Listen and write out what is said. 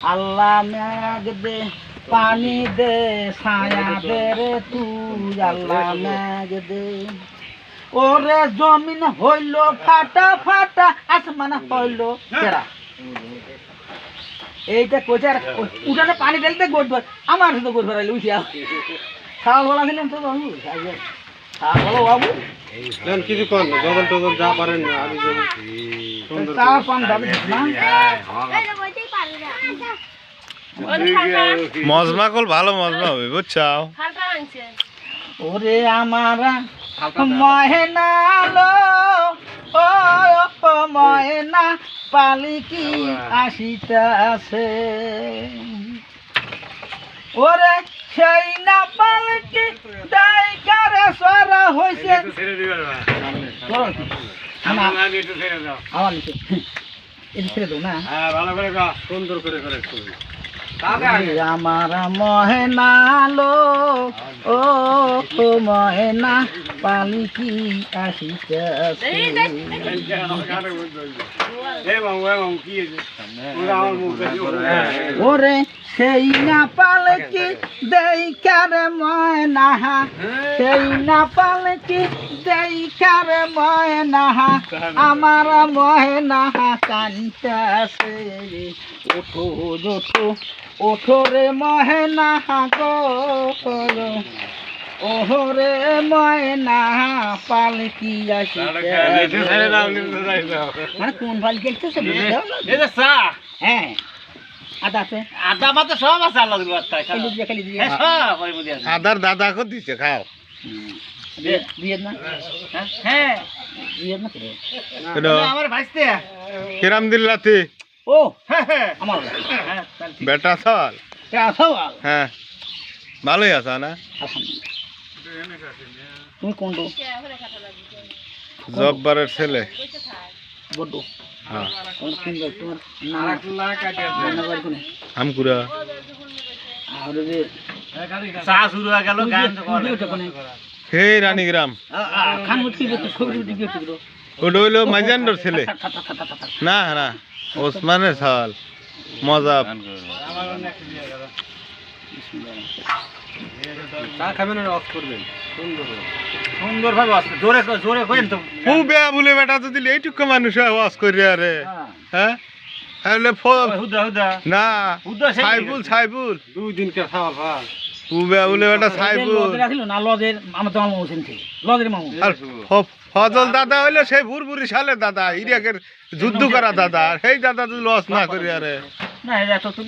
আল্লাহ মেঘ দে পানি দে ছায়া দে রে তুই আল্লাহ মেঘ দে ওরে জমিন হইল ফাটা ফাটা আসমান হইল তেরা এইটা কোচার উঠানে পানি ঢেলতে গোট ভর আমার তো গোট ভরাইলে উঠিয়া খাওয়া বলা দিলেন তো বাবু খাওয়া বলো বাবু কিছু কর না জগল টগল যা পারেন না আমি যাবো চা পান দাবি না মজমা কল ভালো মজমা হবে বুঝছাও ওরে আমারা মহেনা লো ও মহেনা পালিকি আসিতাছে ওরে সেই না পালিকি দাইকারে সরা হইছে আমার নিচে এটা ছেড়ে দাও না হ্যাঁ ভালো করে গা সুন্দর করে করে আমার মহেনা লো ও মহেনা পালিকি আসিতেছে ওরে সেই না পালকি দেইকারে ময়না সেই না পালকি দেইকারে ময়না আমার ময়না কান্তাছে ওঠো ওঠো ওঠো রে ময়না গো ওহরে ময়না পালকি আসিতেছে মানে কোন পালকি আসতেছে হ্যাঁ আদা আছে আদা মাত্র সব আছে আল্লাহ খালি দিয়ে আদার দাদা কো দিছে খাও দিয়ে না হ্যাঁ দিয়ে না কেডো আমার ভাইস্তে কিরাম দিল্লাতে ও আমার বেটা চল সওয়াল হ্যাঁ ভালোই আছো না তুমি কোনটো জব্বারের ছেলে বড় হ্যাঁ কোন কিনবে তোমার না আমকুরা আর যে চা শুরু হয়ে গেল গান তো হে রানীগ্রাম খান মুতি তো ছবি উঠে গিয়ে টুকরো ওটা হইলো মাইজান্ডর ছেলে না না ওসমানের ছাল মজা চা খাবেন আর অফ করবেন সুন্দর ভাবে অফ জোরে জোরে করেন তো খুব বলে বেটা যদি এইটুকু মানুষ ওয়াজ করি আরে হ্যাঁ তাহলে হুদা হুদা না হুদা সাইবুল দুই দিন কে খাওয়া ভাল খুবে বলে বেটা সাইবুল লজে রাখিল না লজের আমার তো মামু হোসেন থেকে লজের মামু আর ফজল দাদা হইলো সেই ভুরভুরি সালের দাদা ইরাকের যুদ্ধ করা দাদা সেই দাদা যদি লস না করি আরে না এটা তো